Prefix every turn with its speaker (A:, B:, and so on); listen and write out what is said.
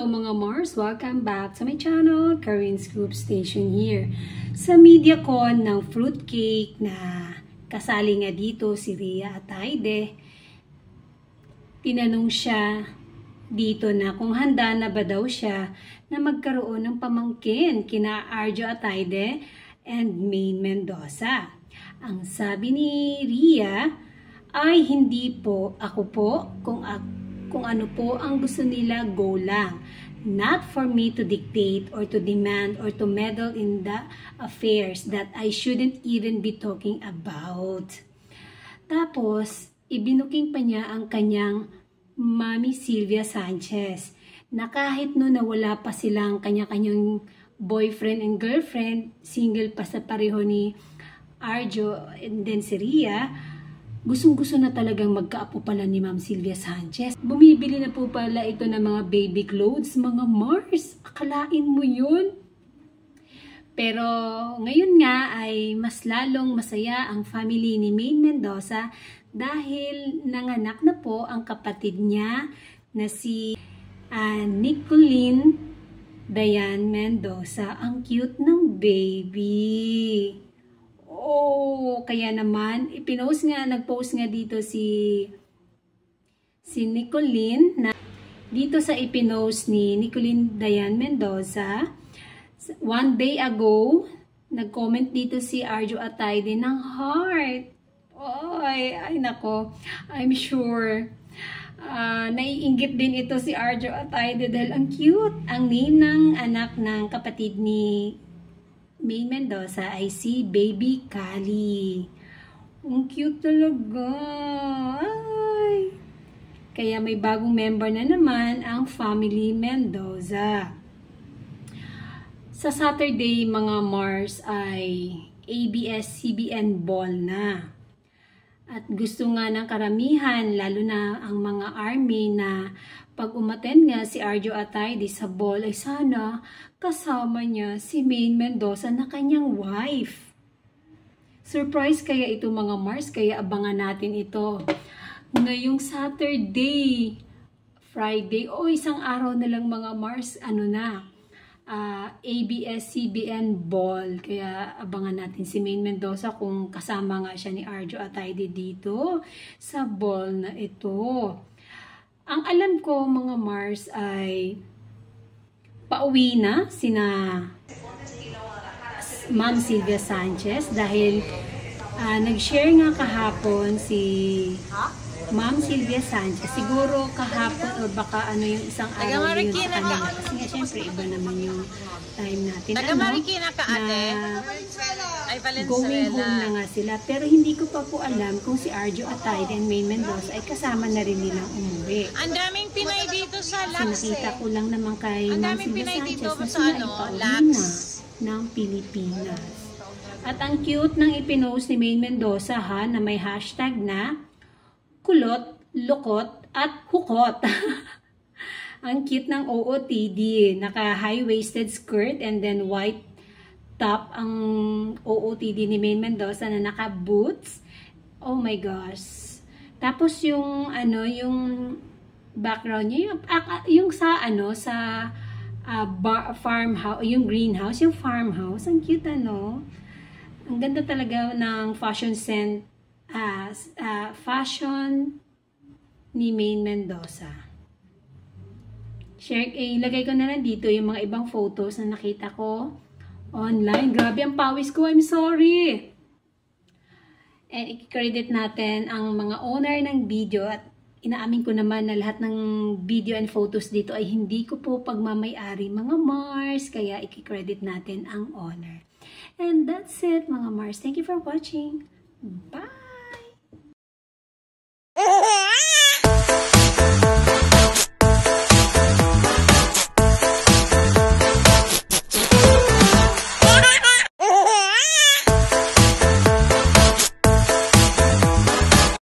A: Hello mga Mars! Welcome back to my channel, Karin's Group Station here. Sa MediaCon ng fruitcake na kasali nga dito si Rhea Ataide, tinanong siya dito na kung handa na ba daw siya na magkaroon ng pamangkin kina Arjo Ataide and Maine Mendoza. Ang sabi ni Rhea ay hindi po, ako po, kung ano po ang gusto nila, go lang. Not for me to dictate or to demand or to meddle in the affairs that I shouldn't even be talking about. Tapos, ibinuking pa niya ang kanyang Mami Sylvia Sanchez na kahit no na wala pa silang kanya-kanyang boyfriend and girlfriend, single pa sa pareho ni Arjo and then si Rhea, gustong-gusto na talagang magkaapo pala ni Ma'am Sylvia Sanchez. Bumibili na po pala ito ng mga baby clothes, mga Mars. Akalain mo yun? Pero ngayon nga ay mas lalong masaya ang family ni Maine Mendoza dahil nanganak na po ang kapatid niya na si Nicolene Diane Mendoza. Ang cute ng baby. Oh, kaya naman, nag-post nga dito si Nicolene na dito sa ipinost ni Nicolene Diane Mendoza. One day ago, nag-comment dito si Arjo Ataide ng heart. Ay nako, I'm sure naiinggit din ito si Arjo Ataide dahil ang cute. Ang name ng anak ng kapatid ni Maine Mendoza ay si Baby Kali. Ang cute talaga. Ay. Kaya may bagong member na naman ang family Mendoza. Sa Saturday mga Mars ay ABS-CBN ball na. At gusto nga ng karamihan, lalo na ang mga army na pag umattend nga si Arjo Ataide sa ball ay sana kasama niya si Maine Mendoza na kanyang wife. Surprise kaya ito mga Mars, kaya abangan natin ito. Ngayong Saturday, Friday, isang araw na lang mga Mars, ABS-CBN ball. Kaya abangan natin si Maine Mendoza kung kasama nga siya ni Arjo Ataide dito sa ball na ito. Ang alam ko mga Mars ay pauwi na sina Ma'am Sylvia Sanchez dahil nag-share nga kahapon si Ma'am Sylvia Sanchez. Siguro kahapon o baka yung isang araw yun sa kanila. Kasi nga syempre iba naman yung time natin. Going home na nga sila. Pero hindi ko pa po alam kung si Arjo Ataide and Maine Mendoza ay kasama na rin nilang umuwi.
B: Ang daming Pinay dito sa Lax.
A: Sinakita ko lang naman kay Ma'am Sylvia Sanchez na sila ipauwi na ng Pilipinas. At ang cute ng ipinost ni Maine Mendoza na may hashtag na kulot, lukot, at hukot. Ang cute ng OOTD. Naka high-waisted skirt and then white top ang OOTD ni Maine Mendoza na naka boots. Oh my gosh. Tapos yung background niya, yung sa farmhouse, yung greenhouse, yung farmhouse. Ang cute Ang ganda talaga ng fashion scent. Fashion ni Maine Mendoza. Ilagay ko na lang dito yung mga ibang photos na nakita ko online. Grabe ang pawis ko, I'm sorry. And i-credit natin ang mga owner ng video at inaamin ko naman na lahat ng video and photos dito ay hindi ko po pagmamay-ari mga Mars, kaya i-credit natin ang owner. And that's it mga Mars. Thank you for watching. Bye!